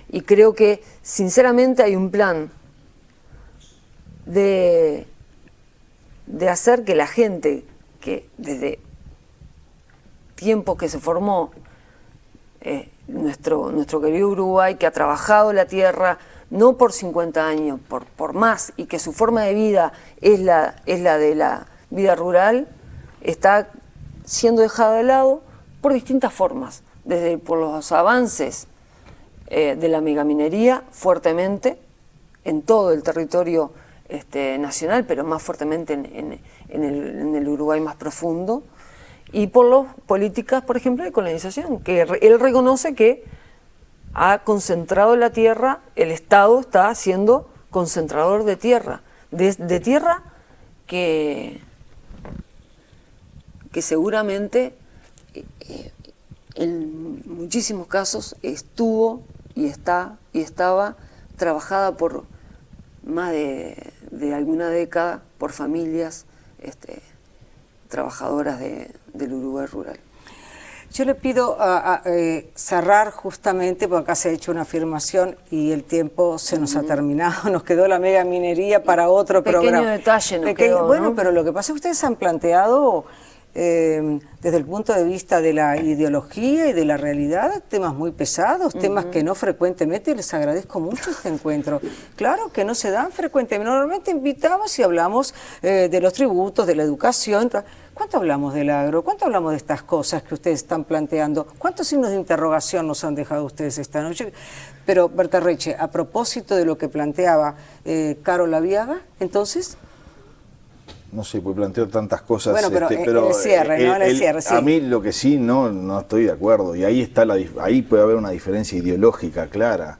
Y creo que, sinceramente, hay un plan de hacer que la gente, que desde tiempos que se formó nuestro querido Uruguay, que ha trabajado la tierra no por 50 años, por más, y que su forma de vida es la de la vida rural, está siendo dejada de lado por distintas formas, desde por los avances de la megaminería fuertemente en todo el territorio nacional, pero más fuertemente en el Uruguay más profundo, y por las políticas, por ejemplo, de colonización, que él reconoce que ha concentrado la tierra, el Estado está siendo concentrador de tierra, de tierra que seguramente en muchísimos casos estuvo y estaba trabajada por más de alguna década por familias trabajadoras del Uruguay rural. Yo le pido cerrar justamente, porque acá se ha hecho una afirmación y el tiempo se nos ha terminado, nos quedó la mega minería para otro programa. Pequeño detalle nos quedó, bueno, ¿no? pero lo que pasa es que ustedes han planteado desde el punto de vista de la ideología y de la realidad temas muy pesados, temas que no frecuentemente, les agradezco mucho este encuentro. Claro que no se dan frecuentemente, normalmente invitamos y hablamos de los tributos, de la educación. ¿Cuánto hablamos del agro? ¿Cuánto hablamos de estas cosas que ustedes están planteando? ¿Cuántos signos de interrogación nos han dejado ustedes esta noche? Pero, Berterretxe, a propósito de lo que planteaba Carol Arriaga, entonces... No sé, pues planteo tantas cosas. Bueno, pero en el cierre, ¿no? En el cierre, sí. A mí lo que sí no estoy de acuerdo, y ahí está ahí puede haber una diferencia ideológica clara.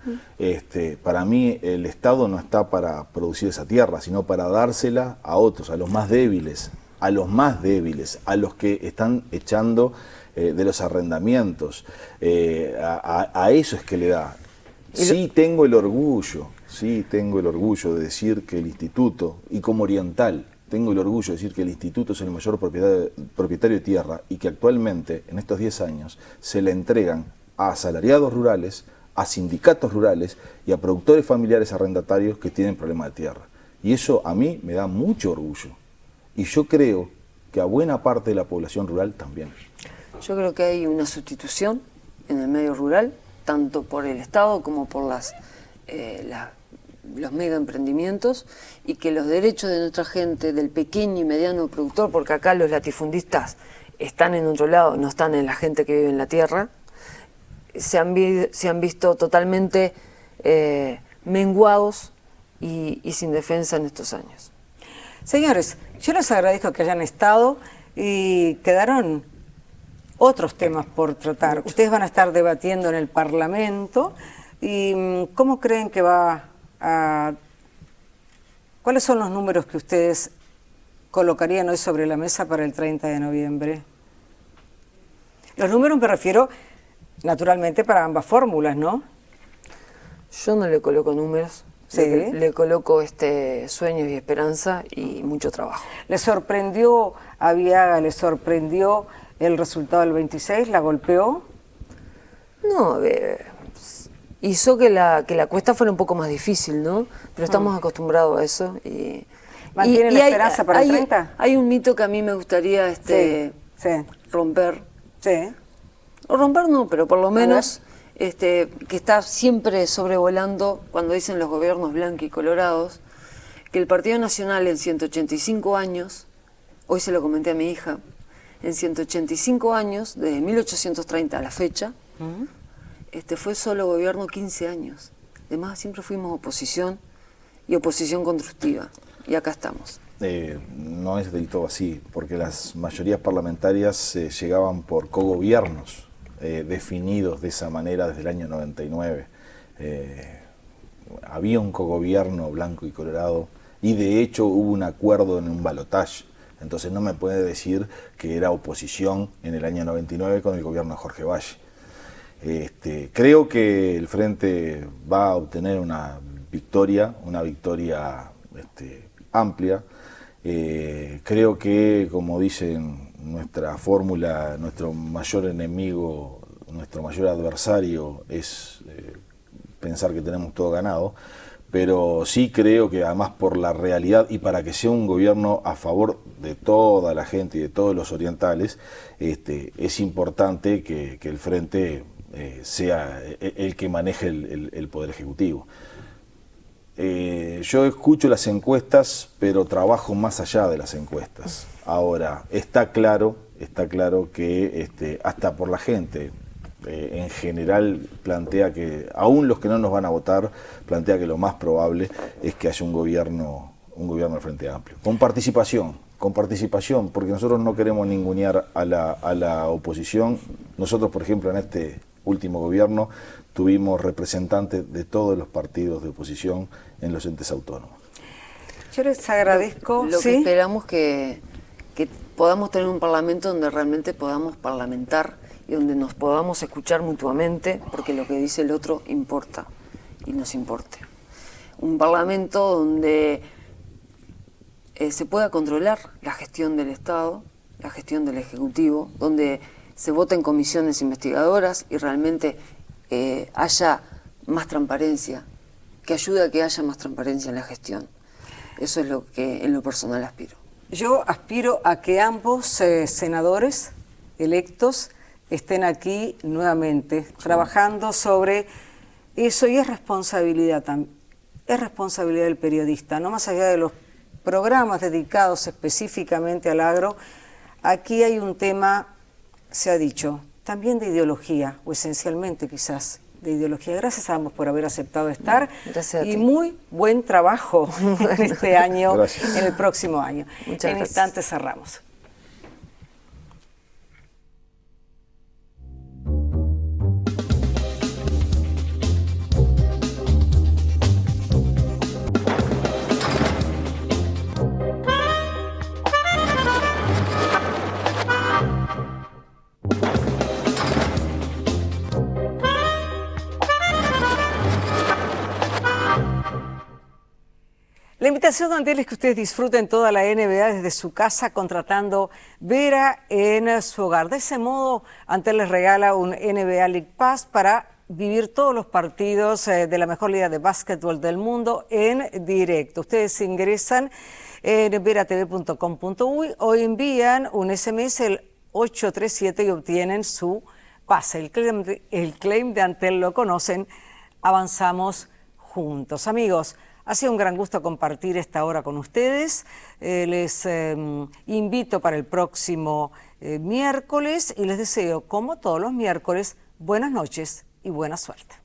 Para mí el Estado no está para producir esa tierra, sino para dársela a otros, a los más débiles, a los que están echando de los arrendamientos. A eso es que le da. Sí tengo el orgullo de decir que el instituto, y como oriental, tengo el orgullo de decir que el instituto es el mayor propietario de tierra y que actualmente, en estos 10 años, se le entregan a asalariados rurales, a sindicatos rurales y a productores familiares arrendatarios que tienen problemas de tierra. Y eso a mí me da mucho orgullo. Y yo creo que a buena parte de la población rural también. Yo creo que hay una sustitución en el medio rural, tanto por el Estado como por los mega emprendimientos, y que los derechos de nuestra gente, del pequeño y mediano productor, porque acá los latifundistas están en otro lado, no están en la gente que vive en la tierra, se han visto totalmente menguados y sin defensa en estos años. Señores, yo les agradezco que hayan estado y quedaron otros temas por tratar. Ustedes van a estar debatiendo en el Parlamento y ¿cómo creen que va a... ¿Cuáles son los números que ustedes colocarían hoy sobre la mesa para el 30 de noviembre? Los números me refiero, naturalmente, para ambas fórmulas, ¿no? Yo no le coloco números, ¿Sí? le coloco sueños y esperanza y mucho trabajo. ¿Le sorprendió a Viaga, le sorprendió el resultado del 26? ¿La golpeó? No, hizo que la cuesta fuera un poco más difícil, ¿no? Pero estamos acostumbrados a eso. ¿Mantiene la esperanza para el 30? Hay un mito que a mí me gustaría sí. romper. Sí. O romper no, pero por lo menos que está siempre sobrevolando cuando dicen los gobiernos blancos y colorados, que el Partido Nacional en 185 años, hoy se lo comenté a mi hija, en 185 años, desde 1830 a la fecha, fue solo gobierno 15 años. Además, siempre fuimos oposición y oposición constructiva. Y acá estamos. No es del todo así, porque las mayorías parlamentarias llegaban por cogobiernos definidos de esa manera desde el año 99. Había un cogobierno blanco y colorado y de hecho hubo un acuerdo en un balotaje. Entonces no me puede decir que era oposición en el año 99 con el gobierno de Jorge Valle. Creo que el Frente va a obtener una victoria amplia. Creo que, como dicen nuestra fórmula, nuestro mayor enemigo, nuestro mayor adversario es pensar que tenemos todo ganado, pero sí creo que además por la realidad y para que sea un gobierno a favor de toda la gente y de todos los orientales, es importante que el Frente sea el que maneje el Poder Ejecutivo. Yo escucho las encuestas, pero trabajo más allá de las encuestas. Ahora, está claro que hasta por la gente, en general plantea que, aún los que no nos van a votar, plantea que lo más probable es que haya un gobierno del Frente Amplio. Con participación, porque nosotros no queremos ningunear a la oposición. Nosotros, por ejemplo, en este último gobierno tuvimos representantes de todos los partidos de oposición en los entes autónomos. Yo les agradezco. Lo que esperamos que podamos tener un parlamento donde realmente podamos parlamentar y donde nos podamos escuchar mutuamente, porque lo que dice el otro importa y nos importe. Un parlamento donde se pueda controlar la gestión del Estado, la gestión del Ejecutivo, donde se voten comisiones investigadoras y realmente haya más transparencia, que ayude a que haya más transparencia en la gestión. Eso es lo que en lo personal aspiro. Yo aspiro a que ambos senadores electos estén aquí nuevamente, trabajando sobre eso, y es responsabilidad del periodista, no más allá de los programas dedicados específicamente al agro. Aquí hay un tema, se ha dicho, también de ideología, o esencialmente quizás de ideología. Gracias a ambos por haber aceptado estar. Gracias a y ti. Muy buen trabajo en este año, Gracias. en el próximo año. Muchas en gracias. instantes cerramos. La invitación de Antel es que ustedes disfruten toda la NBA desde su casa contratando Vera en su hogar. De ese modo, Antel les regala un NBA League Pass para vivir todos los partidos de la mejor liga de básquetbol del mundo en directo. Ustedes ingresan en veratv.com.uy o envían un SMS el 837 y obtienen su pase. El claim de Antel lo conocen. Avanzamos juntos. Amigos, Ha sido un gran gusto compartir esta hora con ustedes. Les invito para el próximo miércoles y les deseo, como todos los miércoles, buenas noches y buena suerte.